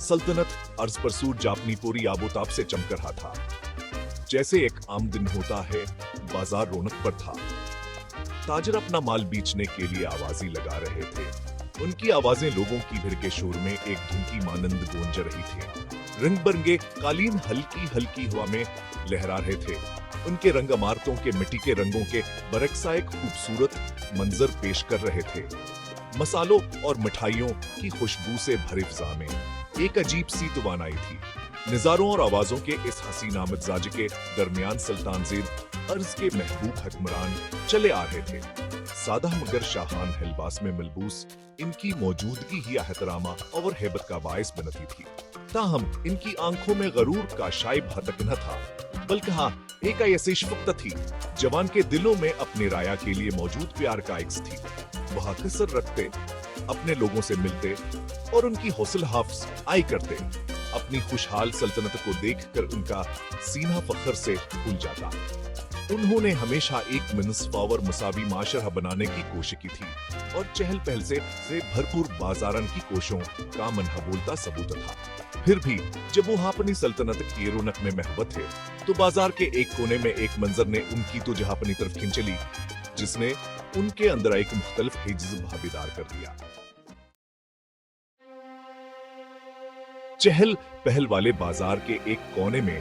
सल्तनत अर्ज परसूर जापनी पूरी आबोताब से चमक रहा था। जैसे एक आम दिन होता है, बाजार रौनक पर था। ताजर अपना माल बेचने के लिए आवाजें लगा रहे थे। उनकी आवाजें लोगों की भीड़ के शोर में एक धुन की मानंद गूंज रही थी। रंग बिरंगे कालीन हल्की हल्की हवा में लहरा रहे थे। उनके रंग इमारतों के मिट्टी के रंगों के बरकसा एक खूबसूरत मंजर पेश कर रहे थे। मसालों और मिठाइयों की खुशबू से भरे फिजा में एक अजीब सी तवानाई थी। नजारों और आवाजों के इस हसीना मिजाज के दरमियान सुल्तान ज़ैद अर्ज के महबूब हुक्मरान चले आ रहे थे। सादा मगर शाहान लिबास में मलबूस इनकी मौजूदगी ही एहतरामा और हैबत का बायस बनती थी। ताहम इनकी आंखों में गरूर का शाइब हतक न था, बल्कि हाँ एक ऐसी शफकत थी जवान के दिलों में अपने राया के लिए मौजूद प्यार का इक्स थी। वह कसर रखते, अपने लोगों से मिलते और उनकी हौसला हाफ़ आई करते। अपनी खुशहाल सल्तनत को देखकर उनका सीना फख्र से फूल जाता। उन्होंने हमेशा एक मुनसिफ और मुसावी माशरा बनाने की कोशिश की थी और चहल पहल से भरपूर बाजारन की कोशिशों का मनहा बोलता सबूत था। फिर भी जब वो अपनी सल्तनत की रौनक में महव थे, तो बाजार के एक कोने में एक मंजर ने उनकी तो जहां अपनी तरफ खींच ली, जिसने उनके अंदर एक मुख्तलिफ हिज्ज भागीदार कर दिया। चहल पहल वाले बाजार के एक कोने में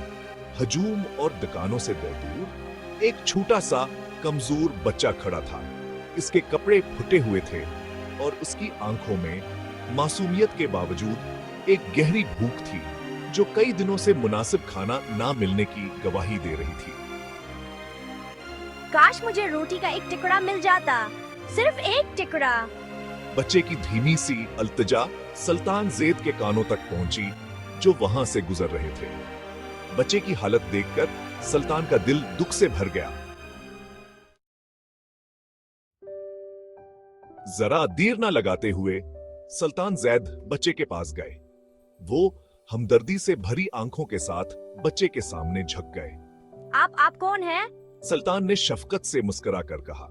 हजूम और दुकानों से दूर एक छोटा सा कमजोर बच्चा खड़ा था। इसके कपड़े फुटे हुए थे और उसकी आंखों में मासूमियत के बावजूद एक गहरी भूख थी, जो कई दिनों से मुनासिब खाना ना मिलने की गवाही दे रही थी। काश मुझे रोटी का एक टुकड़ा मिल जाता, सिर्फ एक टुकड़ा। बच्चे की धीमी सी अल्तजा सुल्तान ज़ैद के कानों तक पहुंची, जो वहां से गुजर रहे थे। बच्चे की हालत देखकर सुल्तान का दिल दुख से भर गया। जरा देर न लगाते हुए सुल्तान ज़ैद बच्चे के पास गए। वो हमदर्दी से भरी आंखों के साथ बच्चे के सामने झुक गए। आप कौन हैं? सुल्तान ने शफकत से मुस्कुरा कर कहा,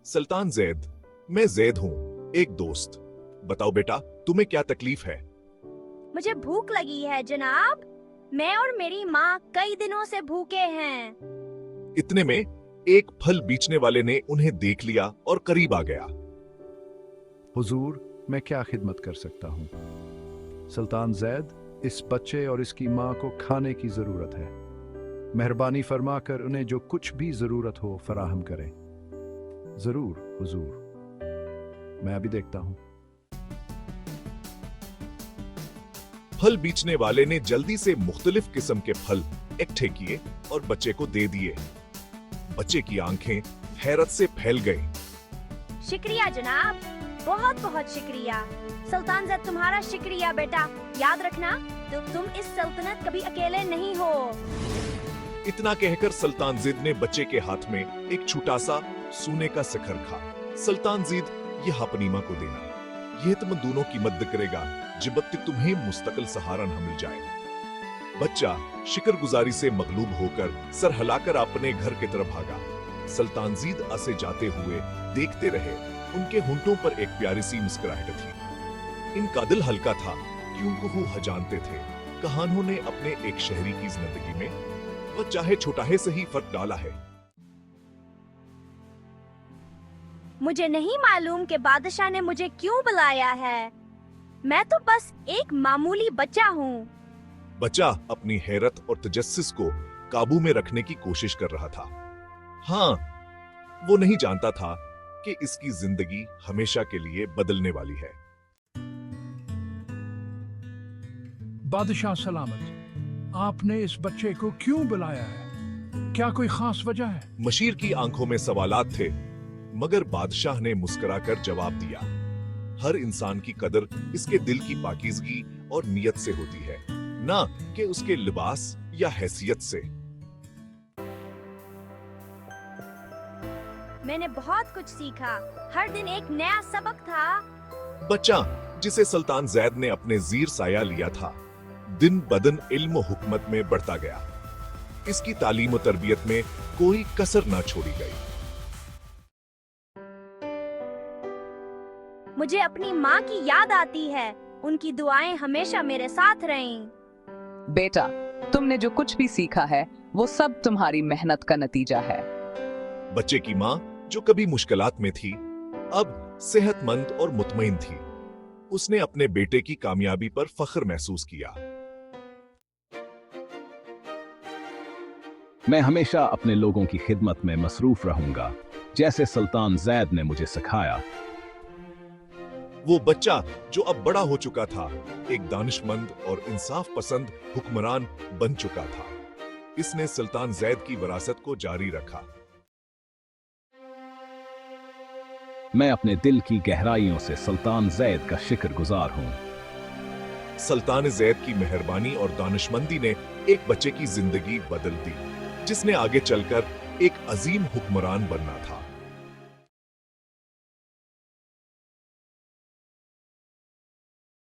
सुल्तान ज़ैद, मैं ज़ैद हूँ, एक दोस्त। बताओ बेटा, तुम्हें क्या तकलीफ है? मुझे भूख लगी है जनाब। मैं और मेरी माँ कई दिनों से भूखे हैं। इतने में एक फल बेचने वाले ने उन्हें देख लिया और करीब आ गया। हुजूर, मैं क्या खिदमत कर सकता हूँ? सुल्तान ज़ैद, इस बच्चे और इसकी माँ को खाने की जरूरत है। मेहरबानी फरमाकर उन्हें जो कुछ भी जरूरत हो फराहम करें। जरूर हुजूर, मैं अभी देखता हूँ। फल बेचने वाले ने जल्दी से मुख्तलिफ किस्म के फल इकट्ठे किए और बच्चे को दे दिए। बच्चे की आंखें हैरत से फैल गईं। शुक्रिया जनाब, बहुत बहुत शुक्रिया। सुल्तान ज़ैद, तुम्हारा शुक्रिया बेटा। याद रखना, तुम इस सल्तनत कभी अकेले नहीं हो। इतना कहकर सुल्तान ज़ैद ने बच्चे के हाथ में एक छोटा सा सोने का शिखर खा। सुल्तान ज़ैद, यह अपनी मां को देना, यह तुम दोनों की मदद करेगा जब तक तुम्हें मुस्तकिल सहारा न मिल जाए। बच्चा शुक्रगुजारी से मगलूब होकर सर हिलाकर अपने घर की तरफ भागा। सुल्तान ज़ैद आसे जाते हुए देखते रहे। उनके होंठों पर एक प्यारी सी मुस्कुराहट थी। इनका दिल हल्का था क्योंकि वो जानते थे कहानों ने अपने एक शहरी की जिंदगी में वह चाहे छोटा है सही फर्क डाला है। मुझे नहीं मालूम कि बादशाह ने मुझे क्यों बुलाया है। मैं तो बस एक मामूली बच्चा हूँ। बच्चा अपनी हैरत और तजस्सुस को काबू में रखने की कोशिश कर रहा था। हाँ, वो नहीं जानता था कि इसकी जिंदगी हमेशा के लिए बदलने वाली है। बादशाह सलामत, आपने इस बच्चे को क्यों बुलाया है? क्या कोई खास वजह है? मशीर की आंखों में सवालात थे, मगर बादशाह ने मुस्कुराकर जवाब दिया, हर इंसान की कदर इसके दिल की पाकीज़गी और नियत से होती है, ना कि उसके लिबास या हैसियत से। मैंने बहुत कुछ सीखा। हर दिन एक नया सबक था। बच्चा, जिसे सुल्तान ज़ैद ने अपने ज़ीर साया लिया था, दिन बदन इल्म हुकमत में बढ़ता गया। इसकी तालीम और तरबियत में कोई कसर ना छोड़ी गई। मुझे अपनी माँ की याद आती है। उनकी दुआएं हमेशा मेरे साथ रहें। बेटा, तुमने जो कुछ भी सीखा है वो सब तुम्हारी मेहनत का नतीजा है। बच्चे की माँ, जो कभी मुश्किलात में थी, अब सेहतमंद और मुतमईन थी। उसने अपने बेटे की कामयाबी पर फख्र महसूस किया। मैं हमेशा अपने लोगों की खिदमत में मसरूफ रहूंगा, जैसे सुल्तान जैद ने मुझे सिखाया। वो बच्चा जो अब बड़ा हो चुका था, एक दानिशमंद और इंसाफ पसंद हुक्मरान बन चुका था। इसने सुल्तान जैद की विरासत को जारी रखा। मैं अपने दिल की गहराइयों से सुल्तान जैद का शुक्रगुजार हूँ। सुल्तान जैद की मेहरबानी और दानिशमंदी ने एक बच्चे की जिंदगी बदल दी, जिसने आगे चलकर एक अजीम हुक्मरान बनना था।